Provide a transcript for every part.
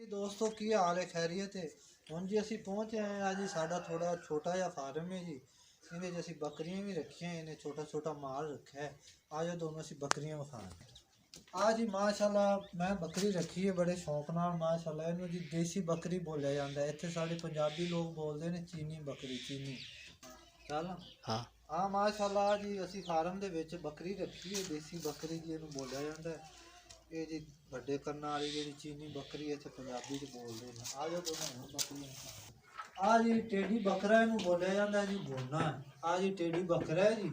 दोस्तों की हाल है खैरियत है। हम जी असी पहुँचे हैं आज जी साडा थोड़ा छोटा जिहा फार्म है जी। इन्हें जी असी बकरियां भी रखियां हैं, इन्हें छोटा छोटा माल रखा है। आज दोनों असी बकरियां विखाने आज जी माशाल्लाह मैं बकरी रखी है बड़े शौक नाल माशाल्लाह। इन्हू जी देसी बकरी बोलिया जाता है। इत्थे साडे पंजाबी लोग बोलते हैं चीनी बकरी चीनी चल हाँ हाँ माशाल्लाह जी असी फार्म दे विच बकरी रखी है देसी बकरी जी इन्हू बोलिया जाता है। ये जी ਵੱਡੇ करना वाली जी चीनी बकरी इतने पंजाबी च बोलते हैं। आ जाओ दोनों बकरियां आ जी टेढ़ी बकरा इनू बोलिया जाता है जी बोना है। आ जी टेढ़ी बकरा है जी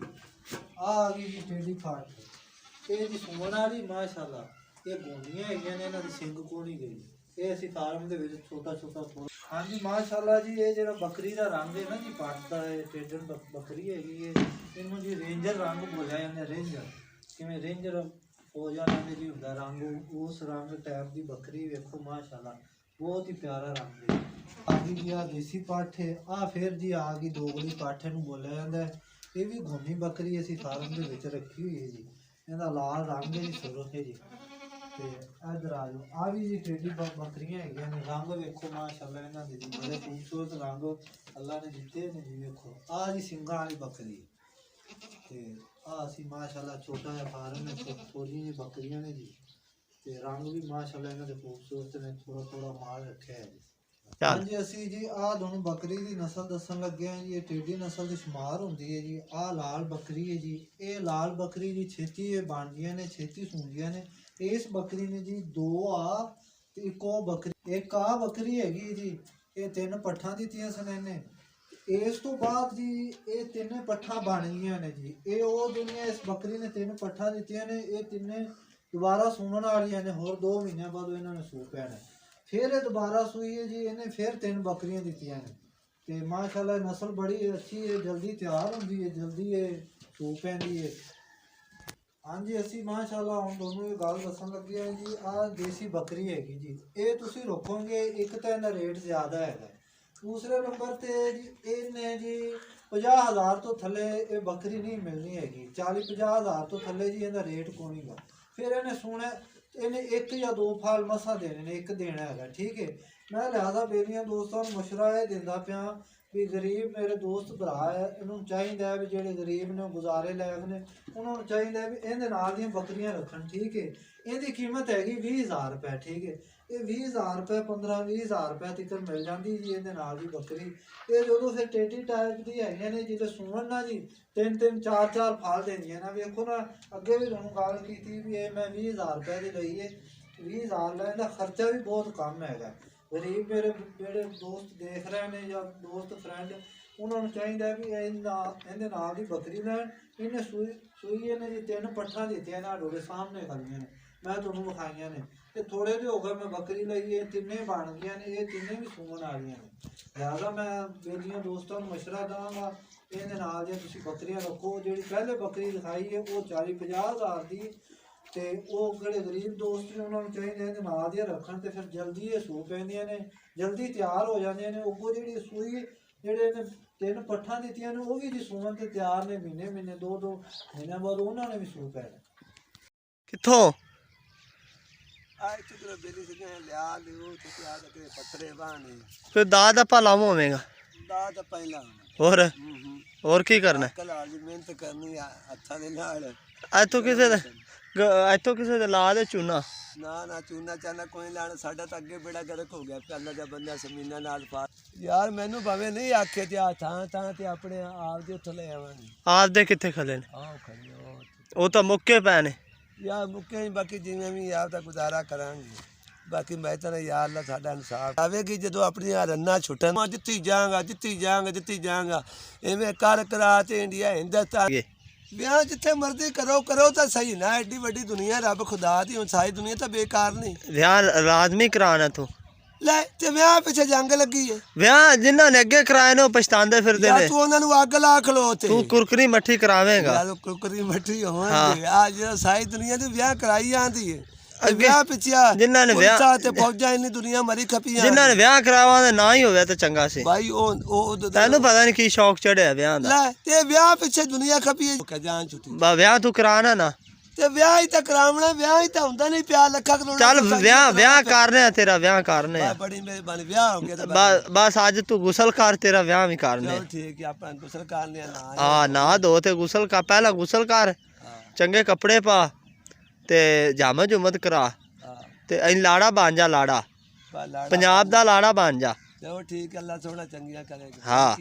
आ गई जी टेढ़ी फाट ये जी सुमन वाली माशाल्लाह ये गोनियां हैगियां ने इन्हां दी सिंग कोनी गई ये असी फार्म दे विच छोटा छोटा थोड़ा हाँ जी माशाल्लाह जी ये जो बकरी का रंग है ना जी पट का टेढ़न बकरी हैगी है इनू जी रेंजर रंग बोलिया जाता है। रेंजर किवें रेंजर हो जाने जी होंदा रंग उस रंग टाइप की बकरी वेखो माशाल्लाह बहुत ही प्यारा रंग है। आ गई जी आ देसी पाठ है आ फिर जी आ गई दोगली पाठ नूं बोलिया जाता है। ये भी घोनी बकरी असी फार्म दे विच रखी हुई है जी। इहदा लाल रंग है जी सुरख है जी ते इधर आ जाओ आ भी जी टेढ़ी बकरियां हैगियां ने रंग वेखो माशाल्लाह इन्हां दे जी बड़े खूबसूरत रंग अल्लाह ने दिते ने जी। वेखो आ जी सिंगां वाली बकरी ते असी माशाल्लाह छोटा जिहा फार्म है थोड़ी जी बकरियां ने जी ते रंग भी माशाल्लाह इन्हां दे खूबसूरत ने थोड़ा थोड़ा माल रखा है जी। हाँ जी असी जी आ दोनों बकरी की नस्ल दसन लगे हैं जी। ये टेढ़ी नस्ल की शुमार होंदी है जी। आ लाल बकरी है जी ये लाल बकरी जी छेती बनदियां ने छेती सूंदियां ने। इस बकरी ने जी दो आ ते इक ओ बकरी एक आ बकरी हैगी जी ये 3 पट्ठां दित्तियां सन इन्हें। इस तो बाद जी ये 3 पट्ठा बन गई ने जी ये वो दुनिया इस बकरी ने 3 पट्ठा दित्तियां ने ये 3 दोबारा सून वाली ने होर 2 महीने बाद इन्होंने सू पैना फिर ये दोबारा सूई है जी इन्हें फिर 3 बकरियां दित्तियां ने ते माशाल्लाह नस्ल बड़ी अच्छी है जल्दी तैयार होंदी है जल्दी ये सू पैंदी है। हाँ जी असी माशाल्लाह हम दोनों ये गल दसन लगे हैं जी आ देसी बकरी हैगी जी ये तुसी रखोगे एक तो इहदा रेट ज़्यादा है। दूसरे नंबर ते जी इन्हें जी 50,000 तो थले ये बकरी नहीं मिलनी हैगी 40-50 हज़ार तो थले जी इहदा रेट कोनी गा। फिर इन्हें सुने इन्हें 1 या 2 फाल मसा देने ने एक देना है ठीक है। मैं लिहाजा बेलियां दोस्तों मशवरा यह दिंदा पिया भी गरीब मेरे दोस्त भरा है इन्हों चाहिए भी जेडे गरीब ने गुजारे लायक ने उन्होंने चाहिए भी इहदे नाल दियां बकरियां रखन ठीक है। इहदी कीमत हैगी 20,000 रुपये ठीक है। ये 20,000 रुपये 15-20,000 रुपये तक मिल जाती जी इहदे नाल दी बकरी। ये जो फिर टेढ़ी टाइप की है ने जिसे सूवन ना जी 3-3 4-4 फाल देंदियां ना वेखो ना अगे भी तुहानूं गल कीती भी ये मैं 20,000 रुपये की लई है 20,000 लैन का खर्चा भी बहुत कम है। गरीब मेरे जेडे दोस्त देख रहे हैं या दोस्त फ्रेंड उन्होंने चाहिए भी इहदे नाल दी बकरी लैन। इन्हें सूई इन्हें जी 3 पट्ठा दित्तियां ने डोरे सामने खड़ियां ने मैं तुहानूं विखाइयां ने ते थोड़े दे हो गए मैं बकरी लई है 3 बन गई ने ये 3 भी सूवन वालियां ने। लिहाजा मैं बेलियां दोस्तों को मशवरा देवांगा इहदे नाल जे तुसीं बकरियां रखो। जिहड़ी पहले बकरी दिखाई है वो 40-50 हज़ार दी ते वो जेडे गरीब दोस्त ने उन्होंने चाहिए इहदे नाल दियां रखन ते फिर जल्दी ये सू पैंदियां ने जल्दी तैयार हो जांदियां ने। उगो जिहड़ी सूई जेडे ने 3 पट्ठा दित्तियां ने वो भी जी सूवन ते तैयार ने महीने 2-2 महीने बाद उन्होंने भी सू पैना। कित्थों फिर दाद दा भला होवेगा और की करना मेहनत करनी हत्थां दे नाल इत्थों किसे दे ला दे चूना ना चूना चाना कोई लाना साडा तो अगे बेड़ा गर्क हो गया पहला जब बंदा जमीना नाल पा यार मैनू भावे नहीं आखे ते थां ते अपने आप दे उत्थे ले आवांगे आप दे कित्थे खले ने आओ खड़ी वो तो मुक्के पै ने यार मुक्के बाकी जिवें भी आप दा गुजारा करांगे बाकी मैं तो यार अल्लाह साडा इंसाफ आवेगी जो अपनी रन्ना छुटन जित्ती जांगा इवें कर करा ते इंडिया हिंदुस्तान ब्याह जिथे मर्जी करो तो सही ना एडी वड्डी दुनिया रब खुदा दी हुण सारी दुनिया तो बेकार नहीं ब्याह लाजमी कराना तू ले ते ब्याह पिछे जंग लगी है ब्याह जिन्हां ने अगे कराए ने पछतांदे फिरदे ने तू उन्हां नूं अग ला खलो ते तू कुरकरी मट्ठी करावेगा यार कुरकरी मट्ठी होवे आ जो सारी दुनिया दी ब्याह कराई आंदी है ब्याह पिछया जिन्हां ने ब्याह ते फौजा इन्नी दुनिया मरी खपी जिन्हां ने ब्याह करावा दे ना ही होवे ते चंगा सी भाई ओ तैनू पता नहीं की शौक चढ़िया ब्याह दा ले ते ब्याह पिछे दुनिया खपी है जान छुटी ब्याह तू कराना ना ਤੇ ਵਿਆਹ ਹੀ ਤਾਂ ਕਰਾਉਣਾ, ਵਿਆਹ ਹੀ ਤਾਂ ਹੁੰਦਾ ਨਹੀਂ ਪਿਆ ਲੱਖਾਂ ਕਰੋੜਾਂ ਚੱਲ ਦਾ ਵਿਆਹ ਕਰਨੇ ਆ, ਤੇਰਾ ਵਿਆਹ ਕਰਨੇ ਆ। ਬੜੀ ਮਿਹਰਬਾਨੀ, ਵਿਆਹ ਹੋ ਗਿਆ ਤਾਂ ਬਸ ਅੱਜ ਤੂੰ ਗੁਸਲ ਕਰ, ਤੇਰਾ ਵਿਆਹ ਵੀ ਕਰਨੇ ਚਲੋ ਠੀਕ ਹੈ, ਆਪਾਂ ਗੁਸਲ ਕਰਨੇ ਆ ਨਾ। ਆ ਨਾ ਧੋ ਤੇ ਗੁਸਲ ਕਰ, ਪਹਿਲਾਂ ਗੁਸਲ ਕਰ, ਚੰਗੇ ਕੱਪੜੇ ਪਾ ਤੇ ਜਾਮਾ ਜੁਮਤ ਕਰਾ ਤੇ ਐਂ ਲਾੜਾ ਬਣ ਜਾ, ਲਾੜਾ ਪੰਜਾਬ ਦਾ ਲਾੜਾ ਬਣ ਜਾ। ਚਲੋ ਠੀਕ ਹੈ, ਅੱਲਾ ਸੋਹਣਾ ਚੰਗੀਆਂ ਕਰੇਗਾ। ਹਾਂ।